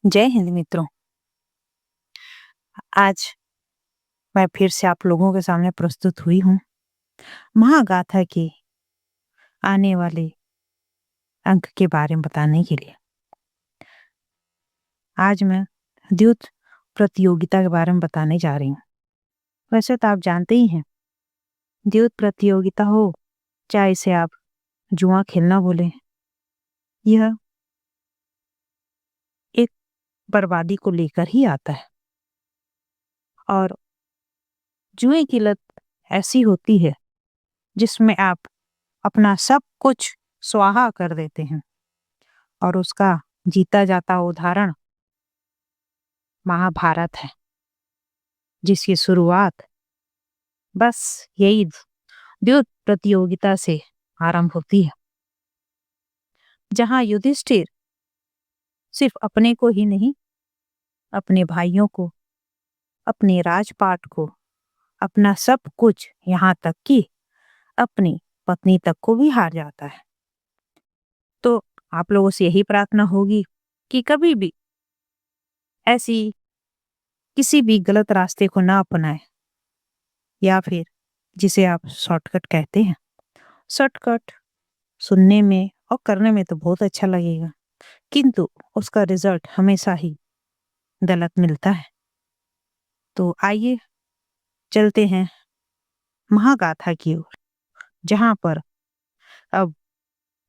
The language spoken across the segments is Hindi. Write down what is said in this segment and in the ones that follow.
जय हिंद मित्रों। आज मैं फिर से आप लोगों के सामने प्रस्तुत हुई हूँ महागाथा के आने वाले अंक के बारे में बताने के लिए। आज मैं द्यूत प्रतियोगिता के बारे में बताने जा रही हूँ। वैसे तो आप जानते ही हैं, द्यूत प्रतियोगिता हो चाहे इसे आप जुआ खेलना बोले, यह एक बर्बादी को लेकर ही आता है। और जुए की लत ऐसी होती है जिसमें आप अपना सब कुछ स्वाहा कर देते हैं। और उसका जीता जाता उदाहरण महाभारत है, जिसकी शुरुआत बस यही द्यूत प्रतियोगिता से आरंभ होती है, जहां युधिष्ठिर सिर्फ अपने को ही नहीं, अपने भाइयों को, अपने राजपाट को, अपना सब कुछ, यहाँ तक कि अपनी पत्नी तक को भी हार जाता है। तो आप लोगों से यही प्रार्थना होगी कि कभी भी ऐसी किसी भी गलत रास्ते को ना अपनाएं, या फिर जिसे आप शॉर्टकट कहते हैं। शॉर्टकट सुनने में और करने में तो बहुत अच्छा लगेगा, किंतु उसका रिजल्ट हमेशा ही गलत मिलता है। तो आइए चलते हैं महागाथा की ओर, जहां पर अब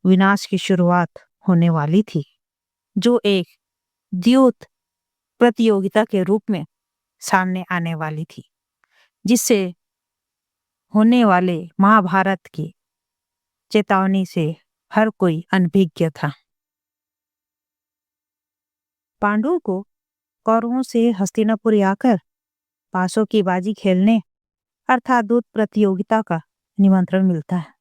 विनाश की शुरुआत होने वाली थी, जो एक द्यूत प्रतियोगिता के रूप में सामने आने वाली थी, जिससे होने वाले महाभारत की चेतावनी से हर कोई अनभिज्ञ था। पांडवों को कौरवों से हस्तिनापुर आकर पासों की बाजी खेलने अर्थात दूत प्रतियोगिता का निमंत्रण मिलता है।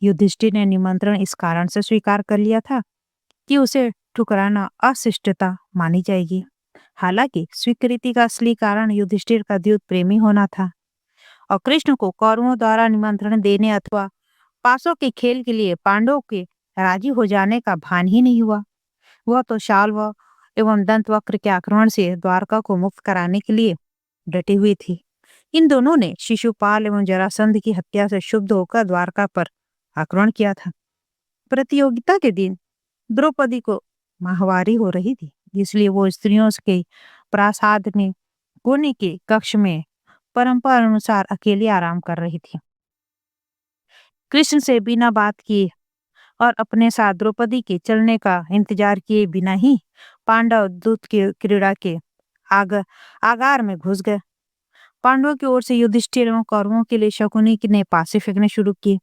युधिष्ठिर ने निमंत्रण इस कारण से स्वीकार कर लिया था कि उसे ठुकराना अशिष्टता मानी जाएगी। हालांकि स्वीकृति का असली कारण युधिष्ठिर का द्यूत प्रेमी होना था, और कृष्ण को कौरवों द्वारा निमंत्रण देने अथवा पासों के खेल के लिए पांडवों के राजी हो जाने का भान ही नहीं हुआ। वह तो शाल्व एवं दंतवक्र के आक्रमण से द्वारका को मुक्त कराने के लिए डटी हुई थी। इन दोनों ने शिशुपाल एवं जरासंध की हत्या से क्षुब्ध होकर द्वारका पर आक्रमण किया था। प्रतियोगिता के दिन द्रौपदी को माहवारी हो रही थी, इसलिए वो स्त्रियों के प्रासाद में कोने के कक्ष में परंपरा अनुसार अकेली आराम कर रही थी। कृष्ण से बिना बात किए और अपने साथ द्रौपदी के चलने का इंतजार किए बिना ही पांडव दूत की क्रीड़ा के आगार में घुस गए। पांडवों की ओर से युधिष्ठिर एवं कौरवों के लिए शकुनी ने पासे फेंकने शुरू किए,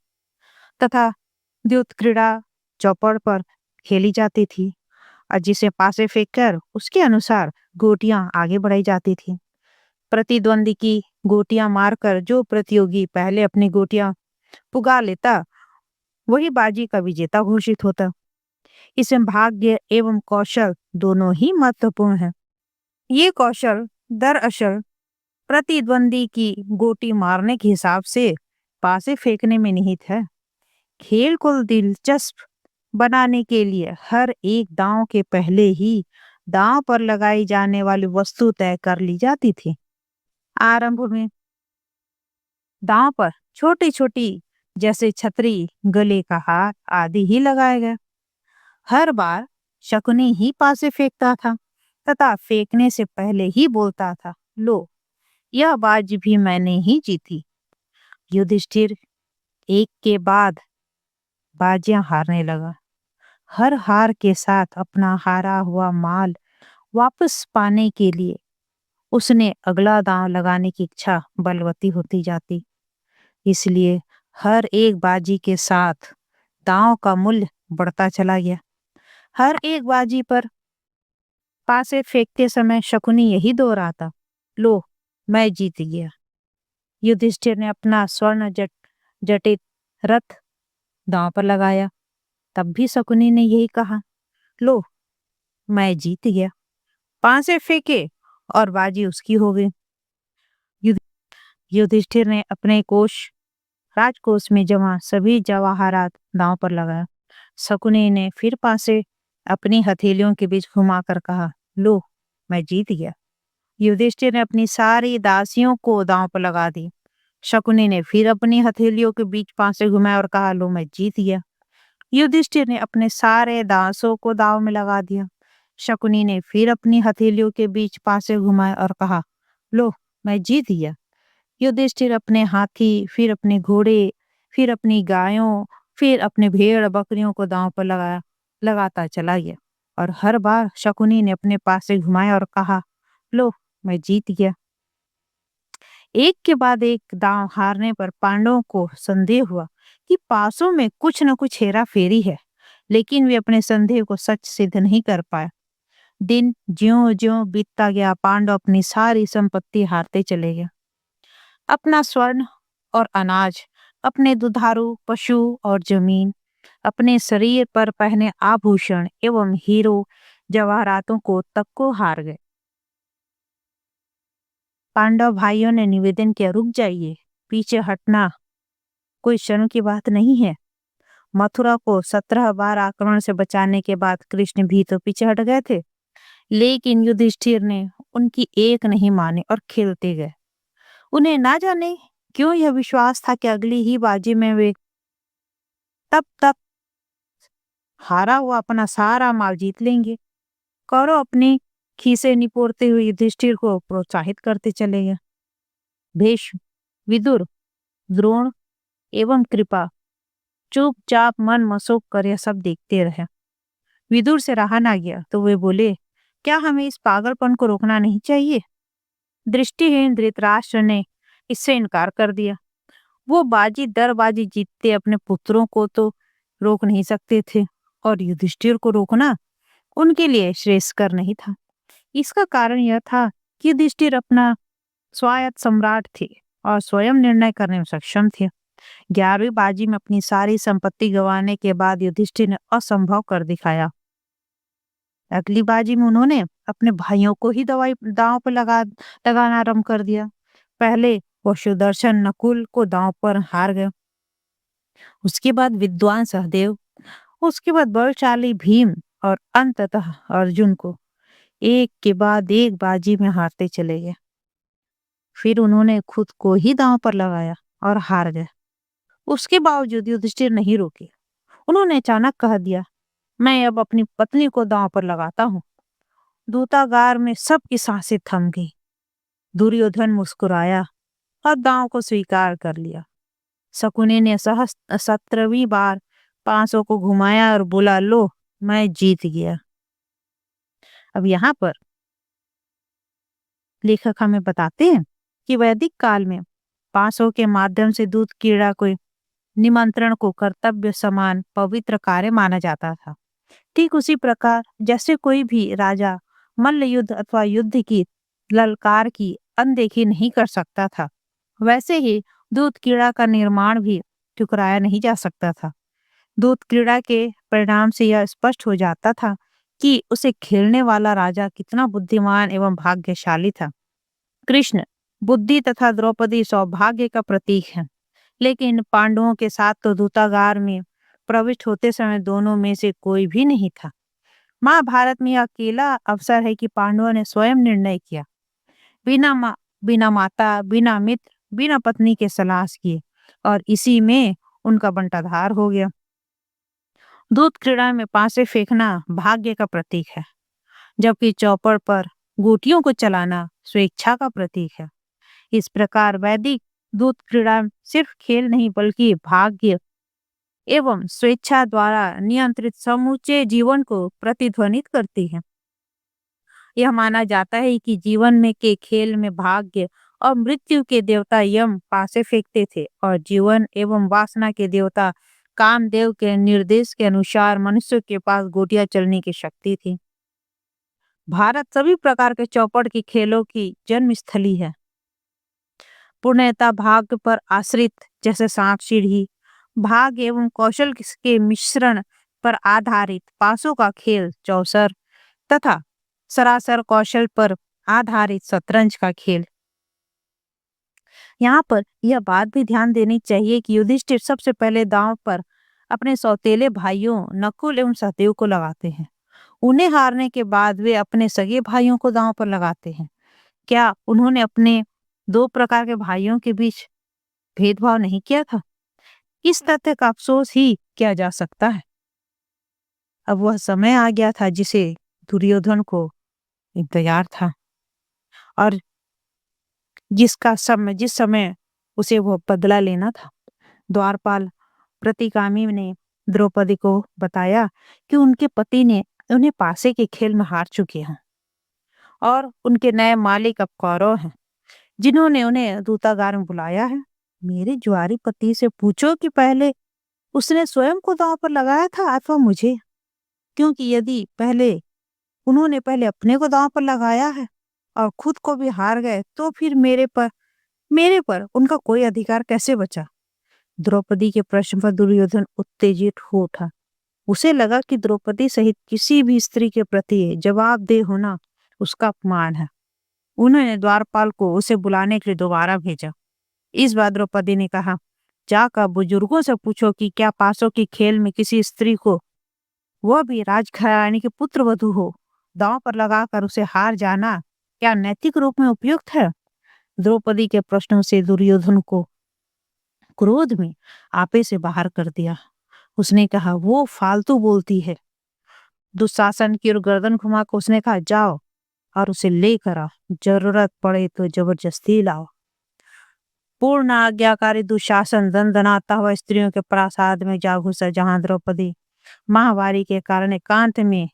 तथा द्यूत क्रीड़ा चौपड़ पर खेली जाती थी, और जिसे पासे फेंककर उसके अनुसार गोटियां आगे बढ़ाई जाती थी। प्रतिद्वंदी की गोटियां मारकर जो प्रतियोगी पहले अपनी गोटियां पुगा लेता, वही बाजी का विजेता घोषित होता। इसमें भाग्य एवं कौशल दोनों ही महत्वपूर्ण है। ये कौशल दरअसल प्रतिद्वंदी की गोटी मारने के हिसाब से पासे फेंकने में निहित है। खेल को दिलचस्प बनाने के लिए हर एक दांव के पहले ही दांव पर लगाई जाने वाली वस्तु तय कर ली जाती थी। आरंभ में दांव पर छोटी छोटी जैसे छतरी, गले का हार आदि ही लगाए गए। हर बार शकुनी ही पासे फेंकता था, तथा फेंकने से पहले ही बोलता था, लो यह बाजी भी मैंने ही जीती। युधिष्ठिर एक के बाद बाजियां हारने लगा। हर हार के साथ अपना हारा हुआ माल वापस पाने के लिए उसने अगला दांव लगाने की इच्छा बलवती होती जाती। इसलिए हर एक बाजी के साथ दांव का मूल्य बढ़ता चला गया। हर एक बाजी पर पासे फेंकते समय शकुनी यही दोहराता, लो मैं जीत गया। युधिष्ठिर ने अपना स्वर्ण जटित रथ दांव पर लगाया, तब भी शकुनी ने यही कहा, लो मैं जीत गया। पासे फेंके और बाजी उसकी हो गई। युधिष्ठिर ने अपने राजकोष में जमा सभी जवाहरात दांव पर लगाया। शकुनी ने फिर पासे अपनी हथेलियों के बीच घुमाकर कहा, लो, मैं जीत गया। युधिष्ठिर ने अपनी सारी दासियों को दांव पर लगा दी। शकुनी ने फिर अपनी हथेलियों के बीच पांसे घुमाए और कहा, लो, मैं जीत गया। युधिष्ठिर ने अपने सारे दांसों को दांव में लगा दिया। शकुनी ने फिर अपनी हथेलियों के बीच पांसे घुमाए और कहा, लो, मैं जीत गया। युधिष्ठिर अपने हाथी, फिर अपने घोड़े, फिर अपनी गायों, फिर अपने भेड़ बकरियों को दांव पर लगाता चला गया। और हर बार शकुनी ने अपने पासे घुमाया और कहा, लो, मैं जीत गया। एक के बाद एक दांव हारने पर पांडवों को संदेह हुआ कि पासों में कुछ न कुछ हेरा फेरी है, लेकिन वे अपने संदेह को सच सिद्ध नहीं कर पाए। दिन ज्यों ज्यों बीतता गया, पांडव अपनी सारी संपत्ति हारते चले गए। अपना स्वर्ण और अनाज, अपने दुधारू पशु और जमीन, अपने शरीर पर पहने आभूषण एवं हीरो जवाहरातों को तक को हार गए। पांडव भाइयों ने निवेदन किया, रुक जाइए, पीछे हटना कोई क्षण की बात नहीं है। मथुरा को 17 बार आक्रमण से बचाने के बाद कृष्ण भी तो पीछे हट गए थे, लेकिन युधिष्ठिर ने उनकी एक नहीं माने और खेलते गए। उन्हें ना जाने क्यों यह विश्वास था कि अगली ही बाजी में वे तब तक हारा हुआ अपना सारा माल जीत लेंगे। कौरव अपनी खीसें निपोरते हुए युधिष्ठिर को प्रोत्साहित करते चले गए। भीष्म, विदुर, द्रोण एवं कृपा चुपचाप मन मसोक कर यह सब देखते रहे। विदुर से रहा ना गया तो वे बोले, क्या हमें इस पागलपन को रोकना नहीं चाहिए? दृष्टिहीन धृतराष्ट्र ने इससे इनकार कर दिया। वो बाजी दर बाजी जीतते अपने पुत्रों को तो रोक नहीं सकते थे, और युधिष्ठिर को रोकना उनके लिए श्रेयस्कर नहीं था। इसका कारण यह था कि युधिष्ठिर अपना स्वायत्त सम्राट थे और स्वयं निर्णय करने में सक्षम थे। 11वीं बाजी में अपनी सारी संपत्ति गंवाने के बाद युधिष्ठिर ने असंभव कर दिखाया। अगली बाजी में उन्होंने अपने भाइयों को ही दांव पर लगाना आरंभ कर दिया। पहले वो सुदर्शन नकुल को दांव पर हार गए, उसके बाद विद्वान सहदेव, उसके बाद बलशाली भीम और अंततः अर्जुन को एक के बाद एक बाजी में हारते चले गए। फिर उन्होंने खुद को ही दांव पर लगाया और हार गए। उसके बावजूद युधिष्ठिर नहीं रोके। उन्होंने अचानक कह दिया, मैं अब अपनी पत्नी को दांव पर लगाता हूँ। दूतागार में सबकी सांसें थम गई। दुर्योधन मुस्कुराया और दांव को स्वीकार कर लिया। शकुनी ने 17वीं बार 500 को घुमाया और बोला, लो, मैं जीत गया। अब यहाँ पर लेखक हमें बताते हैं कि वैदिक काल में 500 के माध्यम से दूत क्रीड़ा को निमंत्रण को कर्तव्य समान पवित्र कार्य माना जाता था। ठीक उसी प्रकार जैसे कोई भी राजा मल्ल युद्ध अथवा युद्ध की ललकार की अनदेखी नहीं कर सकता था, वैसे ही दूत क्रीड़ा का निर्माण भी ठुकराया नहीं जा सकता था। दूत क्रीड़ा के परिणाम से यह स्पष्ट हो जाता था कि उसे खेलने वाला राजा कितना बुद्धिमान एवं भाग्यशाली था। कृष्ण बुद्धि तथा द्रौपदी सौभाग्य का प्रतीक है, लेकिन पांडवों के साथ तो दूतागार में प्रविष्ट होते समय दोनों में से कोई भी नहीं था। महाभारत में यह अकेला अवसर है कि पांडवों ने स्वयं निर्णय किया, बिना माता, बिना मित्र, बिना पत्नी के सलाह किए, और इसी में उनका बंटाधार हो गया। दूत क्रीड़ा में पासे फेंकना भाग्य का प्रतीक है, जबकि चौपड़ पर गोटियों को चलाना स्वेच्छा का प्रतीक है। इस प्रकार वैदिक दूत क्रीड़ा सिर्फ खेल नहीं बल्कि भाग्य एवं स्वेच्छा द्वारा नियंत्रित समूचे जीवन को प्रतिध्वनित करती है। यह माना जाता है कि जीवन में के खेल में भाग्य और मृत्यु के देवता यम पासे फेंकते थे, और जीवन एवं वासना के देवता कामदेव के निर्देश के अनुसार मनुष्य के पास गोटियां चलने की शक्ति थी। भारत सभी प्रकार के चौपड़ की खेलों की जन्म स्थली है। पूर्णतः भाग्य पर आश्रित, जैसे सांप सीढ़ी, भाग्य एवं कौशल के मिश्रण पर आधारित पासों का खेल चौसर, तथा सरासर कौशल पर आधारित शतरंज का खेल। यहाँ पर यह बात भी ध्यान देनी चाहिए कि युधिष्ठिर सबसे पहले दांव पर अपने सौतेले भाइयों नकुल एवं सहदेव को लगाते हैं। उन्हें हारने के बाद वे अपने सगे भाइयों को दांव पर लगाते हैं। क्या उन्होंने अपने दो प्रकार के भाइयों के बीच भेदभाव नहीं किया था? इस तथ्य का अफसोस ही किया जा सकता है। अब वह समय आ गया था जिसे दुर्योधन को इंतजार था, और जिस समय उसे वो बदला लेना था। द्वारपाल प्रतिगामी ने द्रौपदी को बताया कि उनके पति ने उन्हें पासे के खेल में हार चुके हैं और उनके नए मालिक अब कौरव हैं, जिन्होंने उन्हें दूतागार में बुलाया है। मेरे जुआरी पति से पूछो कि पहले उसने स्वयं को दांव पर लगाया था अथवा मुझे, क्योंकि यदि उन्होंने पहले अपने को दांव पर लगाया है और खुद को भी हार गए, तो फिर मेरे पर उनका कोई अधिकार कैसे बचा? द्रौपदी के प्रश्न पर दुर्योधन उत्तेजित हो उठा। उसे लगा कि द्रौपदी सहित किसी भी स्त्री के प्रति जवाबदेह होना उसका अपमान है। उन्होंने द्वारपाल को उसे बुलाने के लिए दोबारा भेजा। इस बार द्रौपदी ने कहा, जाकर बुजुर्गों से पूछो कि क्या पासों के खेल में किसी स्त्री को, वह भी राजघराने के पुत्र वधू हो, दांव पर लगाकर उसे हार जाना क्या नैतिक रूप में उपयुक्त है? द्रौपदी के प्रश्नों से दुर्योधन को क्रोध में आपे से बाहर कर दिया। उसने कहा, वो फालतू बोलती है। दुशासन की ओर गर्दन घुमाकर उसने कहा, जाओ और उसे लेकर आओ, जरूरत पड़े तो जबरदस्ती लाओ। पूर्ण आज्ञाकारी दुशासन दंदनाता हुआ स्त्रियों के प्रासाद में जा घुसा, जहां द्रौपदी माहवारी के कारण एकांत में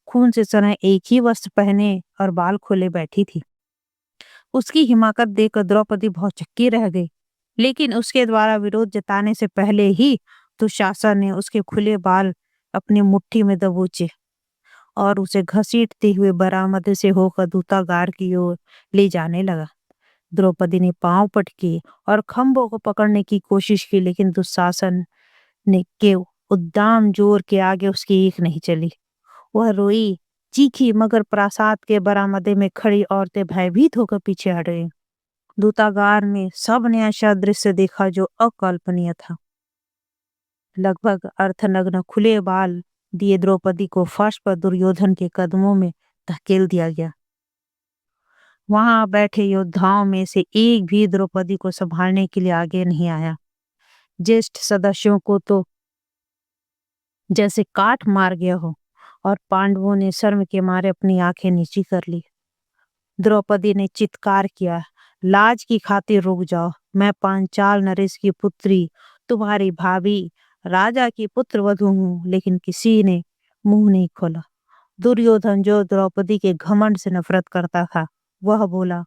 खून से सने एक ही वस्त्र पहने और बाल खोले बैठी थी। उसकी हिमाकत देखकर द्रौपदी बहुत चक्की रह गई, लेकिन उसके द्वारा विरोध जताने से पहले ही दुशासन ने उसके खुले बाल अपनी मुट्ठी में दबोचे और उसे घसीटते हुए बरामदे से होकर दूतागार की ओर ले जाने लगा। द्रौपदी ने पांव पटके और खंभों को पकड़ने की कोशिश की, लेकिन दुशासन ने के उद्दाम जोर के आगे उसकी एक नहीं चली। वह रोई, चीखी, मगर प्रासाद के बरामदे में खड़ी औरतें भयभीत होकर पीछे हट गईं। दूतागार में सब ने ऐसा दृश्य देखा जो अकल्पनीय था। लगभग अर्थनग्न खुले बाल दिए द्रौपदी को फर्श पर दुर्योधन के कदमों में धकेल दिया गया। वहां बैठे योद्धाओं में से एक भी द्रौपदी को संभालने के लिए आगे नहीं आया। ज्येष्ठ सदस्यों को तो जैसे काट मार गया हो, और पांडवों ने शर्म के मारे अपनी आंखें नीची कर ली। द्रौपदी ने चित्कार किया, लाज की खातिर रुक जाओ। मैं पांचाल नरेश की पुत्री, तुम्हारी भाभी, राजा की पुत्र वधू हूँ। लेकिन किसी ने मुंह नहीं खोला। दुर्योधन, जो द्रौपदी के घमंड से नफरत करता था, वह बोला,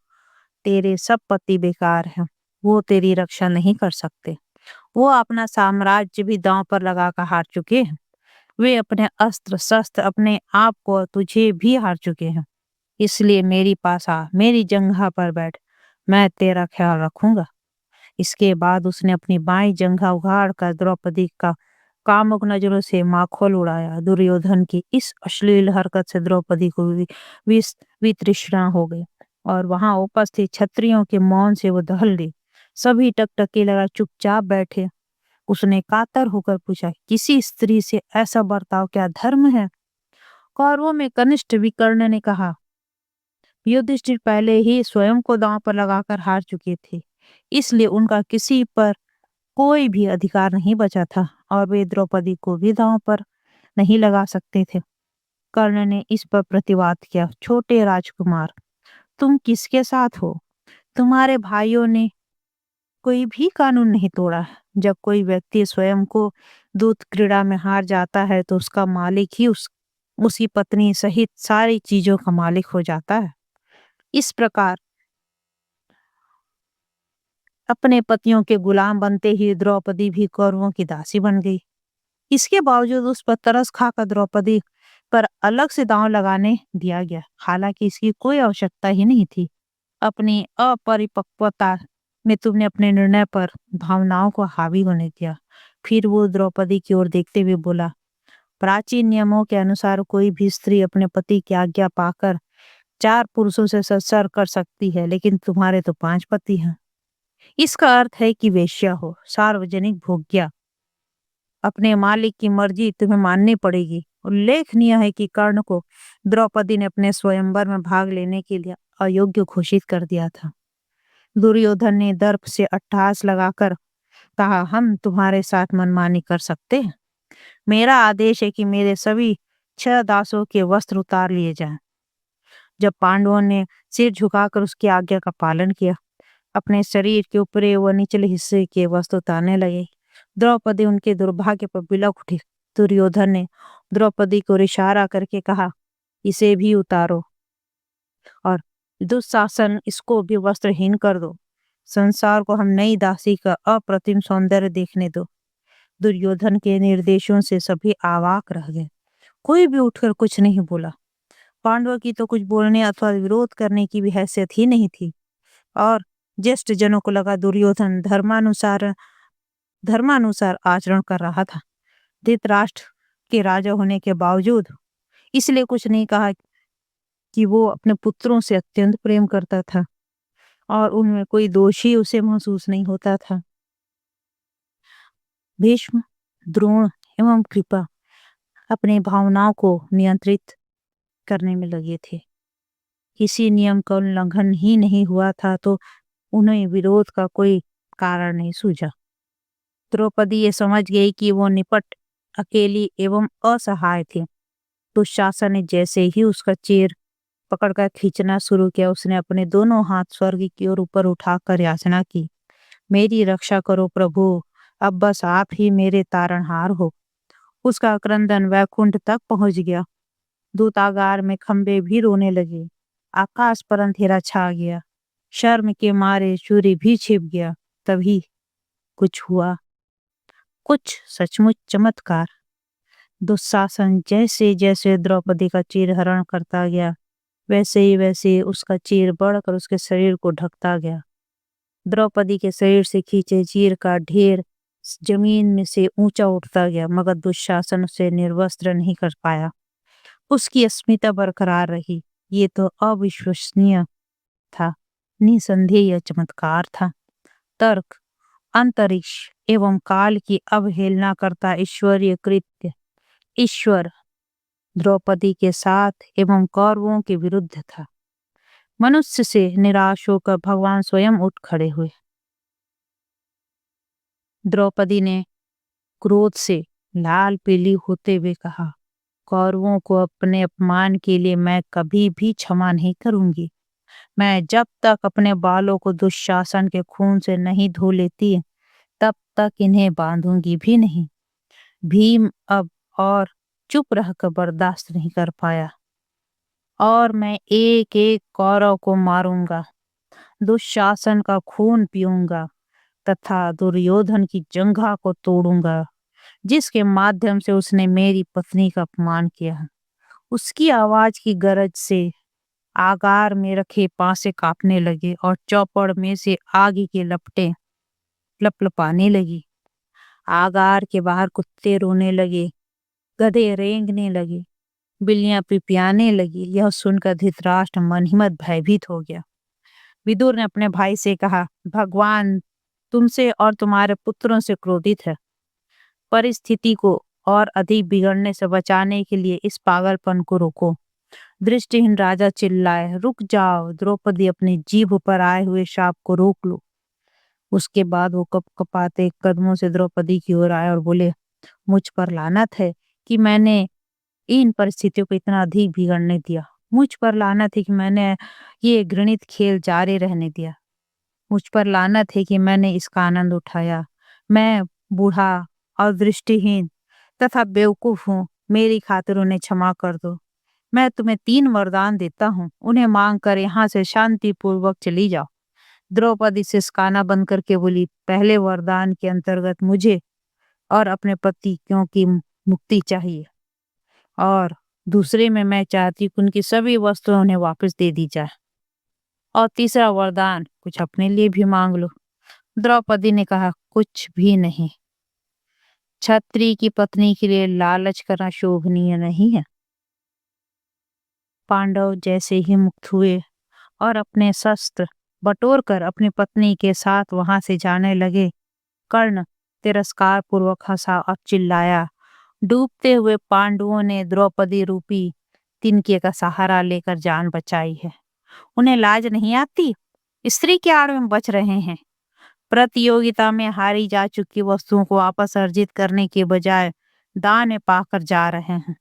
तेरे सब पति बेकार हैं, वो तेरी रक्षा नहीं कर सकते। वो अपना साम्राज्य भी दांव पर लगाकर हार चुके हैं। वे अपने अस्त्र शस्त्र, अपने आप को और तुझे भी हार चुके हैं। इसलिए मेरी पास आ, मेरी जंघा पर बैठ, मैं तेरा ख्याल रखूंगा। इसके बाद उसने अपनी बाईं जंघा उघाड़ कर द्रौपदी का कामुक नजरों से माखौल उड़ाया। दुर्योधन की इस अश्लील हरकत से द्रौपदी को वितृष्णा हो गई और वहां उपस्थित क्षत्रियों के मौन से वो दहल गई। सभी टकटकी लगा चुपचाप बैठे। उसने कातर होकर पूछा, किसी स्त्री से ऐसा बर्ताव क्या धर्म है? कौरवों में कनिष्ठ विकर्ण ने कहा, युधिष्ठिर पहले ही स्वयं को दांव पर लगाकर हार चुके थे, इसलिए उनका किसी पर कोई भी अधिकार नहीं बचा था और वे द्रौपदी को भी दांव पर नहीं लगा सकते थे। कर्ण ने इस पर प्रतिवाद किया, छोटे राजकुमार, तुम किसके साथ हो? तुम्हारे भाइयों ने कोई भी कानून नहीं तोड़ा। जब कोई व्यक्ति स्वयं को दूत क्रीड़ा में हार जाता है तो उसका मालिक ही उसकी पत्नी सहित सारी चीजों का मालिक हो जाता है। इस प्रकार अपने पतियों के गुलाम बनते ही द्रौपदी भी कौरवों की दासी बन गई। इसके बावजूद उस पर तरस खाकर द्रौपदी पर अलग से दांव लगाने दिया गया, हालांकि इसकी कोई आवश्यकता ही नहीं थी। अपनी अपरिपक्वता में तुमने अपने निर्णय पर भावनाओं को हावी होने दिया। फिर वो द्रौपदी की ओर देखते हुए बोला, प्राचीन नियमों के अनुसार कोई भी स्त्री अपने पति की आज्ञा पाकर 4 पुरुषों से संसर्ग कर सकती है, लेकिन तुम्हारे तो 5 पति हैं। इसका अर्थ है कि वेश्या हो, सार्वजनिक भोग्या। अपने मालिक की मर्जी तुम्हें माननी पड़ेगी उल्लेखनीय है कि कर्ण को द्रौपदी ने अपने स्वयंवर में भाग लेने के लिए अयोग्य घोषित कर दिया था। दुर्योधन ने दर्प से अट्टहास लगाकर कहा, हम तुम्हारे साथ मनमानी कर सकते हैं। मेरा आदेश है कि मेरे सभी 6 दासों के वस्त्र उतार लिए जाएं। जब पांडवों ने सिर झुकाकर उसकी आज्ञा का पालन किया, अपने शरीर के ऊपरी व निचले हिस्से के वस्त्र उतारने लगे, द्रौपदी उनके दुर्भाग्य पर बिलख उठी। दुर्योधन ने द्रौपदी को इशारा करके कहा, इसे भी उतारो और दुशासन इसको भी वस्त्रहीन कर दो। संसार को हम नई दासी का अप्रतिम सौंदर्य देखने दो। दुर्योधन के निर्देशों से सभी अवाक रह गए। कोई भी उठकर कुछ नहीं बोला। पांडवों की तो कुछ बोलने अथवा विरोध करने की भी हैसियत ही नहीं थी और ज्येष्ठ जनों को लगा दुर्योधन धर्मानुसार आचरण कर रहा था। धृतराष्ट्र के राजा होने के बावजूद इसलिए कुछ नहीं कहा कि वो अपने पुत्रों से अत्यंत प्रेम करता था और उनमें कोई दोष ही उसे महसूस नहीं होता था। भीष्म, द्रोण एवं कृपा अपनी भावनाओं को नियंत्रित करने में लगे थे। किसी नियम का उल्लंघन ही नहीं हुआ था तो उन्हें विरोध का कोई कारण नहीं सूझा। द्रौपदी ये समझ गई कि वो निपट अकेली एवं असहाय थी। दुशासन ने जैसे ही उसका चीर पकड़कर खींचना शुरू किया, उसने अपने दोनों हाथ स्वर्ग की ओर ऊपर उठाकर याचना की, मेरी रक्षा करो प्रभु, अब बस आप ही मेरे तारणहार हो। उसका क्रंदन वैकुंठ तक पहुंच गया। दूतागार में खंबे भी रोने लगे। आकाश पर अंधेरा छा गया। शर्म के मारे सूर्य भी छिप गया। तभी कुछ हुआ, कुछ सचमुच चमत्कार। दुशासन जैसे जैसे द्रौपदी का चीरहरण करता गया, वैसे ही उसका चीर बढ़कर उसके शरीर को ढकता गया। द्रौपदी के शरीर से खींचे चीर का ढेर जमीन में से ऊंचा उठता गया, मगर दुशासन उसे निर्वस्त्र नहीं कर पाया। उसकी अस्मिता बरकरार रही। ये तो अविश्वसनीय था, निसंदेह यह चमत्कार था। तर्क, अंतरिक्ष एवं काल की अवहेलना करता ईश्वरीय कृत्य। ईश्वर द्रौपदी के साथ एवं कौरवों के विरुद्ध था। मनुष्य से निराश होकर भगवान स्वयं उठ खड़े हुए। द्रौपदी ने क्रोध से लाल पीली होते हुए कहा, कौरवों को अपने अपमान के लिए मैं कभी भी क्षमा नहीं करूंगी। मैं जब तक अपने बालों को दुशासन के खून से नहीं धो लेती, तब तक इन्हें बांधूंगी भी नहीं। भीम अब और चुप रहकर बर्दाश्त नहीं कर पाया और मैं एक एक कौरव को मारूंगा, दुशासन का खून पीऊंगा तथा दुर्योधन की जंघा को तोड़ूंगा, जिसके माध्यम से उसने मेरी पत्नी का अपमान किया। उसकी आवाज की गरज से आगार में रखे पासे कांपने लगे और चौपड़ में से आग की लपटें लपलपाने लगी। आगार के बाहर कुत्ते रोने लगे, गधे रेंगने लगे, बिल्लियां पिपियाने लगी। यह सुनकर धृतराष्ट्र मन ही मन भयभीत हो गया। विदुर ने अपने भाई से कहा, भगवान तुमसे और तुम्हारे पुत्रों से क्रोधित है। परिस्थिति को और अधिक बिगड़ने से बचाने के लिए इस पागलपन को रोको। दृष्टिहीन राजा चिल्लाए, रुक जाओ, द्रौपदी अपनी जीभ पर आए हुए शाप को रोक लो। उसके बाद वो कपकपाते कदमों से द्रौपदी की ओर आए और बोले, मुझ पर लानत है कि मैंने इन परिस्थितियों को इतना अधिक बिगड़ने दिया। मुझ पर लानत है कि मैंने ये घृणित खेल जारी रहने दिया। मुझ पर लानत है कि मैंने इसका आनंद उठाया। मैं बूढ़ा और दृष्टिहीन तथा बेवकूफ हूँ, मेरी खातिर उन्हें क्षमा कर दो। मैं तुम्हें 3 वरदान देता हूँ, उन्हें मांग कर यहाँ से शांतिपूर्वक चली जाओ। द्रौपदी सिसकाना बंद करके बोली, पहले वरदान के अंतर्गत मुझे और अपने पति क्योंकि मुक्ति चाहिए और दूसरे में मैं चाहती हूँ कि उनकी सभी वस्तुएं उन्हें वापस दे दी जाए और तीसरा वरदान कुछ अपने लिए भी मांग लो। द्रौपदी ने कहा, कुछ भी नहीं। क्षत्रिय की पत्नी के लिए लालच करना शोभनीय नहीं है। पांडव जैसे ही मुक्त हुए और अपने शस्त्र बटोरकर अपनी पत्नी के साथ वहां से जाने लगे, कर्ण तिरस्कार पूर्वक हंसा और चिल्लाया, डूबते हुए पांडवों ने द्रौपदी रूपी तिनके का सहारा लेकर जान बचाई है। उन्हें लाज नहीं आती? स्त्री की आड़ में बच रहे हैं। प्रतियोगिता में हारी जा चुकी वस्तुओं को वापस अर्जित करने के बजाय दान में पाकर जा रहे हैं।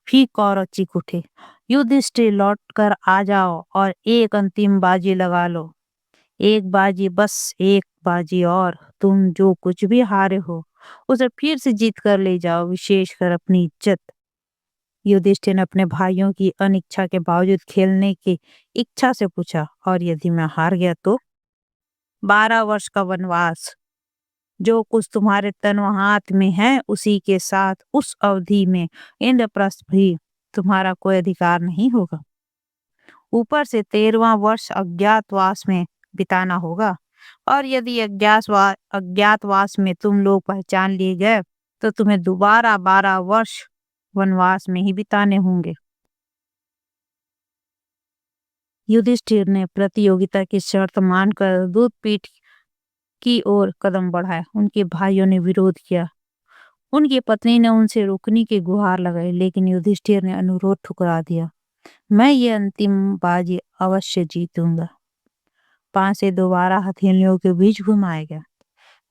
फिर कौरव चीख उठे, युधिष्ठिर लौट कर आ जाओ और एक अंतिम बाजी लगा लो। एक बाजी, बस एक बाजी, और तुम जो कुछ भी हारे हो उसे फिर से जीत कर ले जाओ, विशेषकर अपनी इज्जत। युधिष्ठिर ने अपने भाइयों की अनिच्छा के बावजूद खेलने की इच्छा से पूछा, और यदि मैं हार गया तो? 12 वर्ष का वनवास, जो कुछ तुम्हारे तन व हाथ में है उसी के साथ उस अवधि में इंद्रप्रस्थ भी तुम्हारा कोई अधिकार नहीं होगा। ऊपर से 13वां वर्ष अज्ञातवास में बिताना होगा, और यदि अज्ञातवास में तुम लोग पहचान लिए गए तो तुम्हें दोबारा 12 वर्ष वनवास में ही बिताने होंगे। युधिष्ठिर ने प्रतियोगिता की शर्त मानकर दूतपीठ की ओर कदम बढ़ाया। उनके भाइयों ने विरोध किया। उनकी पत्नी ने उनसे रुकने की गुहार लगाई, लेकिन युधिष्ठिर ने अनुरोध ठुकरा दिया। मैं ये अंतिम बाजी अवश्य जीतूंगा। पांसे दोबारा हथेलियों के बीच घुमाया गया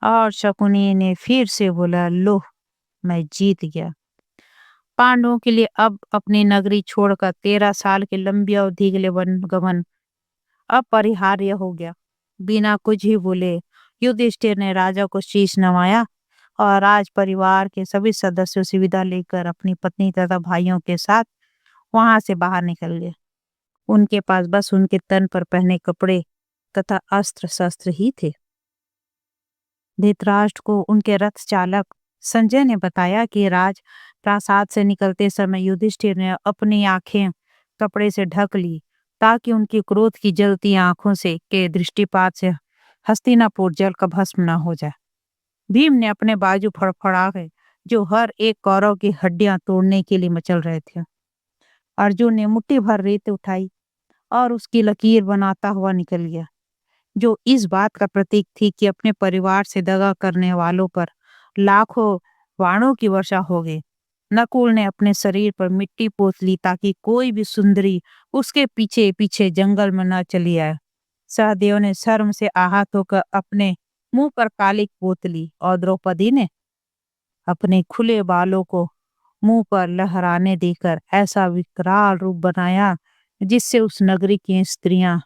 और शकुनी ने फिर से बोला, लो, मैं जीत गया। पांडवों के लिए अब अपनी नगरी छोड़कर 13 साल की लंबी अवधि के लिए वनगमन अपरिहार्य हो गया। बिना कुछ ही बोले युधिष्ठिर ने राजा को शीश नवाया और राज परिवार के सभी सदस्यों से विदा लेकर अपनी पत्नी तथा भाइयों के साथ वहां से बाहर निकल गए। उनके पास बस उनके तन पर पहने कपड़े तथा अस्त्र शस्त्र ही थे। धृतराष्ट्र को उनके रथ चालक संजय ने बताया कि राज प्रासाद से निकलते समय युधिष्ठिर ने अपनी आंखें कपड़े से ढक ली, ताकि उनकी क्रोध की जलती आंखों से के दृष्टिपात से हस्तिनापुर जल का भस्म न हो जाए। भीम ने अपने बाजू फड़फड़ा गए, जो हर एक कौरव की हड्डियां तोड़ने के लिए मचल रहे थे। अर्जुन ने मुट्ठी भर रेत उठाई और उसकी लकीर बनाता हुआ निकल गया, जो इस बात का प्रतीक थी कि अपने परिवार से दगा करने वालों पर लाखों बाणों की वर्षा हो गई। नकुल ने अपने शरीर पर मिट्टी पोत ली, ताकि कोई भी सुंदरी उसके पीछे पीछे जंगल में न चली आए। सहदेव ने शर्म से आहत होकर अपने मुंह पर कालिक पोत ली, और द्रौपदी ने अपने खुले बालों को मुंह पर लहराने देकर ऐसा विकराल रूप बनाया, जिससे उस नगरी की स्त्रियां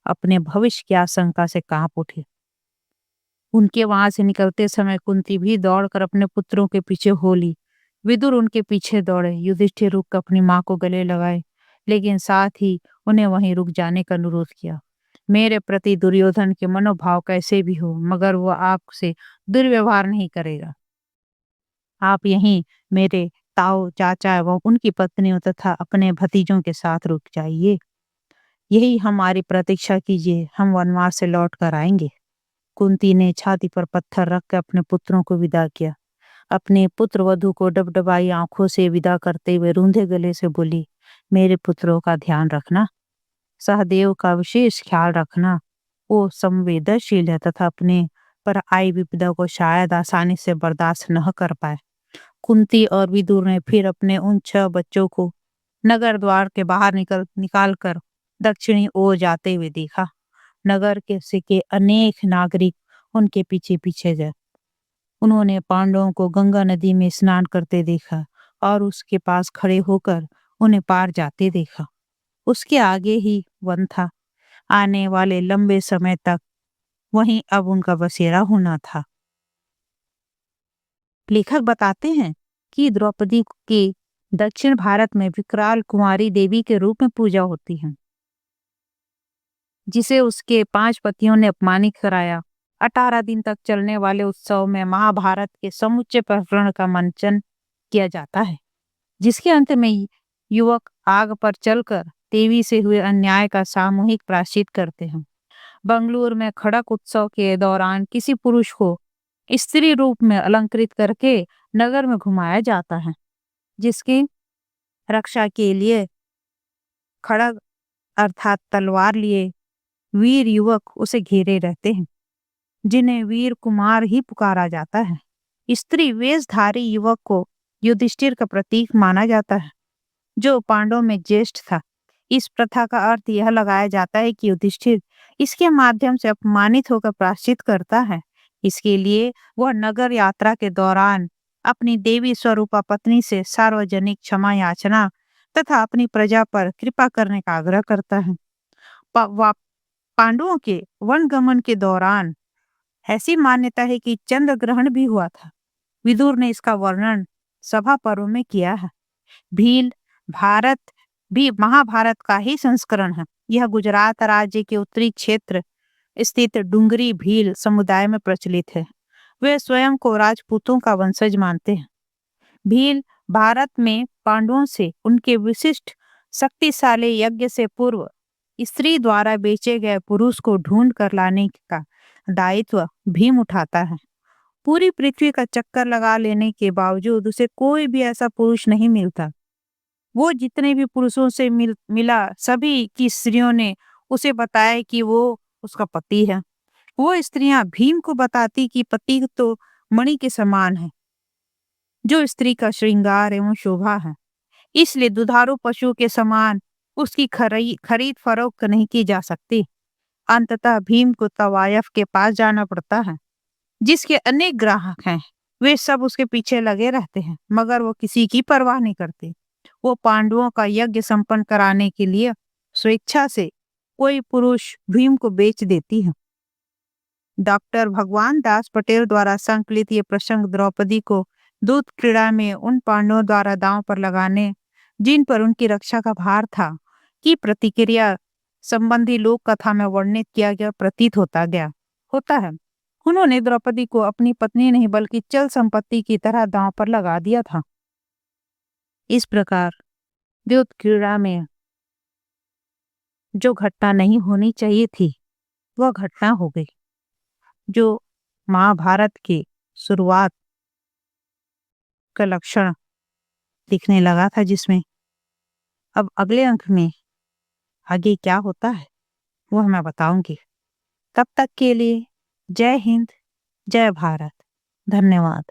अपने भविष्य की आशंका से कांप उठी। उनके वहां से निकलते समय कुंती भी दौड़कर अपने पुत्रों के पीछे हो ली। विदुर उनके पीछे दौड़े। युधिष्ठिर रुक अपनी मां को गले लगाए, लेकिन साथ ही उन्हें वहीं रुक जाने का अनुरोध किया। मेरे प्रति दुर्योधन के मनोभाव कैसे भी हो, मगर वो आपसे दुर्व्यवहार नहीं करेगा। आप यहीं मेरे ताऊ, चाचा एवं उनकी पत्नियों तथा अपने भतीजों के साथ रुक जाइए। यही हमारी प्रतीक्षा कीजिए, हम वनवास से लौट कर आएंगे। कुंती ने छाती पर पत्थर रख कर अपने पुत्रों को विदा किया। अपने पुत्र वधु को डबडबाई आंखों से विदा करते हुए रूंधे गले से बोली, मेरे पुत्रों का ध्यान रखना, सहदेव का विशेष ख्याल रखना। वो संवेदनशील है तथा अपने पर आई विपदा को शायद आसानी से बर्दाश्त न कर पाए। कुंती और विदुर ने फिर अपने उन 6 बच्चों को नगर द्वार के बाहर निकाल कर दक्षिणी ओर जाते हुए देखा। नगर के अनेक नागरिक उनके पीछे पीछे गए। उन्होंने पांडवों को गंगा नदी में स्नान करते देखा और उसके पास खड़े होकर उन्हें पार जाते देखा। उसके आगे ही वन था। आने वाले लंबे समय तक वहीं अब उनका बसेरा होना था। लेखक बताते हैं कि द्रौपदी की दक्षिण भारत में विकराल कुंवारी देवी के रूप में पूजा होती है, जिसे उसके 5 पतियों ने अपमानित कराया। 18 दिन तक चलने वाले उत्सव में महाभारत के समुच्चय प्रकरण का मंचन किया जाता है, जिसके अंत में युवक आग पर चलकर देवी से हुए अन्याय का सामूहिक प्रायश्चित करते हैं। बंगलुरु में खड़क उत्सव के दौरान किसी पुरुष को स्त्री रूप में अलंकृत करके नगर में घुमाया जाता है, जिसकी रक्षा के लिए खड़ग अर्थात तलवार लिए वीर युवक उसे घेरे रहते हैं, जिन्हें वीर कुमार ही पुकारा जाता है। स्त्री वेशधारी युवक को युधिष्ठिर का प्रतीक माना जाता है, जो पांडवों में ज्येष्ठ था। इस प्रथा का अर्थ यह लगाया जाता है कि युधिष्ठिर इसके माध्यम से अपमानित होकर प्रायश्चित करता है। इसके लिए वह नगर यात्रा के दौरान अपनी देवी स्वरूपा पत्नी से सार्वजनिक क्षमा याचना तथा अपनी प्रजा पर कृपा करने का आग्रह करता है। पांडवों के वनगमन के दौरान ऐसी मान्यता है कि चंद्र ग्रहण भी हुआ था। विदुर ने इसका वर्णन सभा पर्व में किया है। भील भारत भी महाभारत का ही संस्करण है। यह गुजरात राज्य के उत्तरी क्षेत्र स्थित डुंगरी भील समुदाय में प्रचलित है। वे स्वयं को राजपूतों का वंशज मानते हैं। भील भारत में पांडवों से उनके विशिष्ट शक्तिशाली यज्ञ से पूर्व स्त्री द्वारा बेचे गए पुरुष को ढूंढ कर लाने का दायित्व भीम उठाता है। पूरी पृथ्वी का चक्कर लगा लेने के बावजूद उसे कोई भी ऐसा पुरुष नहीं मिलता। वो जितने भी पुरुषों से मिला सभी की स्त्रियों ने उसे बताया कि वो उसका पति है। वो स्त्रियां भीम को बताती कि पति तो मणि के समान है, जो स्त्री का श्रृंगार एवं शोभा है, इसलिए दुधारू पशु के समान उसकी खरीद फरोख्त नहीं की जा सकती। अंततः भीम को तवायफ के पास जाना पड़ता है, जिसके अनेक ग्राहक हैं। वे सब उसके पीछे लगे रहते हैं, मगर वो किसी की परवाह नहीं करते। वो पांडवों का यज्ञ संपन्न कराने के लिए स्वेच्छा से कोई पुरुष भीम को बेच देती है। डॉक्टर भगवान दास पटेल द्वारा संकलित ये प्रसंग द्रौपदी को दूत क्रीड़ा में उन पांडवों द्वारा दांव पर लगाने जिन पर उनकी रक्षा का भार था की प्रतिक्रिया संबंधी लोक कथा में वर्णित किया गया प्रतीत होता है। उन्होंने द्रौपदी को अपनी पत्नी नहीं बल्कि चल संपत्ति की तरह दांव पर लगा दिया था। इस प्रकार द्यूत क्रीड़ा में जो घटना नहीं होनी चाहिए थी वह घटना हो गई, जो महाभारत की शुरुआत का लक्षण दिखने लगा था, जिसमें अब अगले अंक में आगे क्या होता है वह मैं बताऊंगी। तब तक के लिए जय हिंद, जय भारत, धन्यवाद।